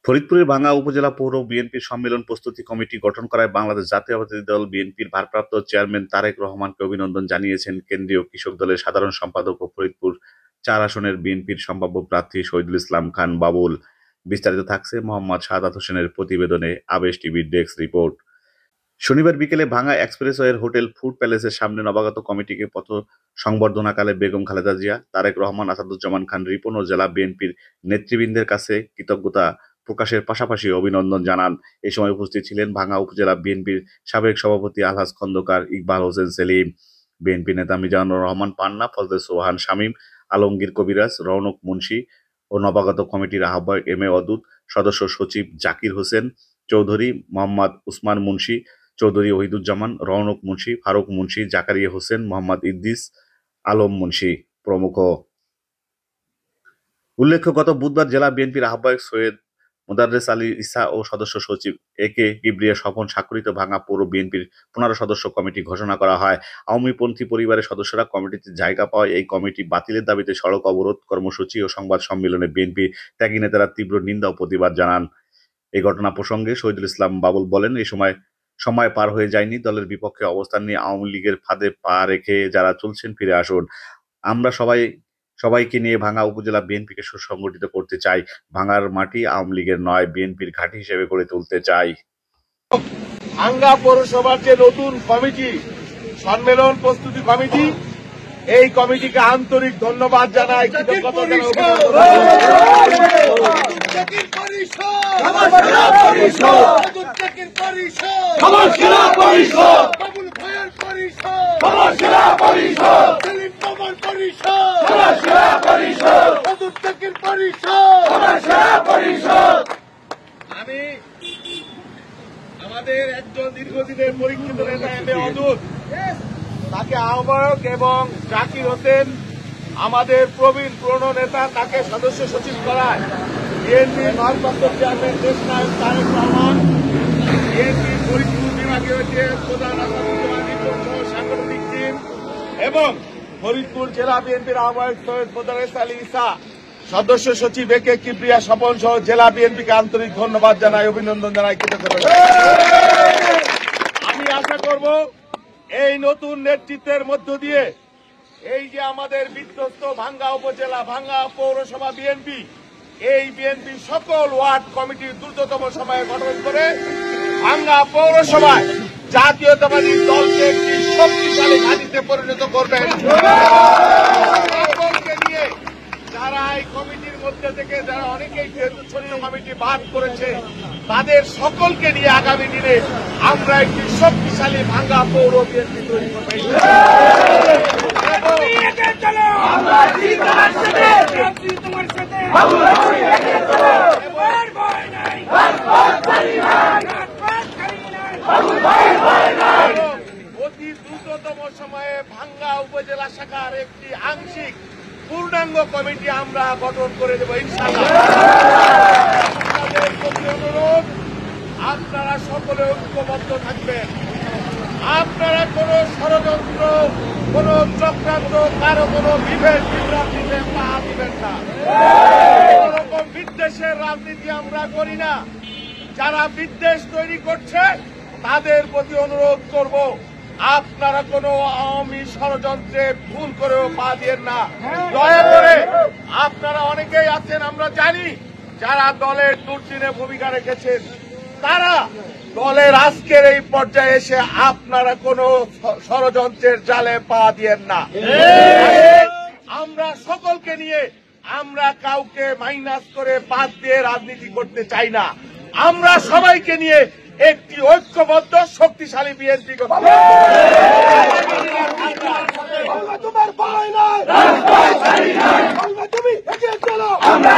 ফরিদপুরের ভাঙ্গা উপজেলা পৌর বিএনপির সম্মেলন প্রস্তুতি কমিটি গঠন করায় বাংলাদেশ জাতীয়তাবাদী দল বিএনপির ভারপ্রাপ্ত চেয়ারম্যান তারেক রহমানকে অভিনন্দন জানিয়েছেন কেন্দ্রীয় কৃষক দলের সাধারণ সম্পাদক ও ফরিদপুর-৪ আসনের বিএনপির সম্ভাব্য প্রার্থী শহীদুল ইসলাম খান বাবুল। বিস্তারিত থাকছে মোহাম্মদ শাহাদাত হোসেনের প্রতিবেদনে। আবেশ টিভির ডেস্ক রিপোর্ট। শনিবার বিকেলে ভাঙ্গা এক্সপ্রেসওয়ের হোটেল ফুড প্যালেসের সামনে নবাগত কমিটিকে পথ সংবর্ধনাকালে বেগম খালেদা জিয়া, তারেক রহমান, আসাদুজ্জামান খান রিপন ও জেলা বিএনপির নেতৃবৃন্দের কাছে কৃতজ্ঞতা প্রকাশের পাশাপাশি অভিনন্দন জানান। এই সময় উপস্থিত ছিলেন ভাঙ্গা উপজেলা বিএনপির সাবেক সভাপতি আলহাজ খন্দকার ইকবাল হোসেন সেলিম, বিএনপি নেতা মিজানুর রহমান পান্না, ফজলে সোহান শামীম, আলমগীর কবিরাজ, রৌনক মুন্সি ও নবাগত কমিটির আহ্বায়ক এম এ অদুদ, সদস্য সচিব জাকির হোসেন চৌধুরী, মোহাম্মদ উসমান মুন্সি চৌধুরী, ওহিদুজ্জামান, রৌনক মুন্সি, ফারুক মুন্সি, জাকারিয়া হোসেন, মোহাম্মদ ইদ্রিস আলম মুন্সি প্রমুখ। উল্লেখ্য, গত বুধবার জেলা বিএনপির আহ্বায়ক সৈয়দ মোদাররেস আলী ইসা ও সদস্য সচিব এ কে কিবরিয়া স্বপন স্বাক্ষরিত ভাঙ্গা পৌর বিএনপির 15 সদস্য কমিটি ঘোষণা করা হয়। আওয়ামীপন্থী পরিবারের সদস্যরা কমিটিতে জায়গা পাওয়ায় এই কমিটি বাতিলের দাবিতে সড়ক অবরোধ কর্মসূচি ও সংবাদ সম্মেলনে বিএনপি ত্যাগী নেতারা তীব্র নিন্দা ও প্রতিবাদ জানান। এই ঘটনা প্রসঙ্গে শহীদুল ইসলাম বাবুল বলেন, এই সময় পার হয়ে যায়নি। দলের বিপক্ষে অবস্থান নিয়ে আওয়ামী লীগের ফাঁদে পা রেখে যারা চলছেন ফিরে আসুন। আমরা সবাইকে নিয়ে ভাঙ্গা উপজেলা বিএনপিকে সুসংগঠিত করতে চাই। ভাঙ্গার মাটি আওয়ামী লীগের নয়, বিএনপির ঘাঁটি হিসেবে গড়ে তুলতে চাই। ভাঙ্গা পৌরসভার যে নতুন কমিটি, সম্মেলন প্রস্তুতি কমিটি, এই কমিটিকে আন্তরিক ধন্যবাদ জানাই, কৃতজ্ঞতা আমি আমাদের একজন দীর্ঘদিনের পরীক্ষিত নেতা এম এ অদুদ, তাকে আহ্বায়ক, এবং জাকির হোসেন আমাদের প্রবীণ পুরনো নেতা, তাকে সদস্য সচিব করায় বিএনপির ভারপ্রাপ্ত চেয়ারম্যান দেশ নায়ক তারেক রহমান, বিএনপির ফরিদপুর বিভাগীয় যে প্রধান আসাদুজ্জামান রিপন সহ সাংগঠনিক টিম এবং ফরিদপুর জেলা বিএনপির আহ্বায়ক সৈয়দ মোদাররেস আলী ইসা, সদস্য সচিব এ কে কিবরিয়া স্বপন সহ জেলা বিএনপিকে আন্তরিক ধন্যবাদ জানাই, অভিনন্দন জানাই, কৃতজ্ঞতা। আমি আশা করব এই নতুন নেতৃত্বের মধ্য দিয়ে এই যে আমাদের বিধ্বস্ত ভাঙ্গা উপজেলা, ভাঙ্গা পৌরসভা বিএনপি, এই বিএনপি সকল ওয়ার্ড কমিটির দ্রুততম সময়ে গঠন করে ভাঙ্গা পৌরসভায় জাতীয়তাবাদী দলকে একটি শক্তিশালী ঘাঁটিতে পরিণত করবেন। সকলকে নিয়ে যারা এই কমিটির মধ্যে থেকে যারা অনেকেই যেহেতু ছোট্ট কমিটি বাদ করেছে, তাদের সকলকে নিয়ে আগামী দিনে আমরা একটি শক্তিশালী ভাঙ্গা পৌর বিএনপি তৈরি করব। অতি দ্রুততম সময়ে ভাঙ্গা উপজেলা শাখার একটি আংশিক পূর্ণাঙ্গ কমিটি আমরা গঠন করে দেব ইনশাআল্লাহ। আপনাদের প্রতি অনুরোধ, আপনারা সকলে ঐক্যবদ্ধ থাকবেন। আপনারা কোন ষড়যন্ত্র, কোন চক্রান্ত, কারো কোন বিভেদ বিভ্রান্তিতে পা দিবেন না। কোন রকম বিদ্বেষের রাজনীতি আমরা করি না। যারা বিদ্বেষ তৈরি করছে তাদের প্রতি অনুরোধ করব, আপনারা কোন আওয়ামী ষড়যন্ত্রে ভুল করেও পা দিয়েন না। দয়া করে, আপনারা অনেকেই আছেন আমরা জানি, যারা দলের দুর্দিনে ভূমিকা রেখেছেন, তারা দলের আজকের এই পর্যায়ে এসে আপনারা কোন ষড়যন্ত্রের জালে পা দিয়েন না। আমরা সকলকে নিয়ে, আমরা কাউকে মাইনাস করে বাদ দিয়ে রাজনীতি করতে চাই না। আমরা সবাইকে নিয়ে একটি ঐক্যবদ্ধ শক্তিশালী বিএনপি তোমার ভয় নয়, তুমি এগিয়ে চলো, আমরা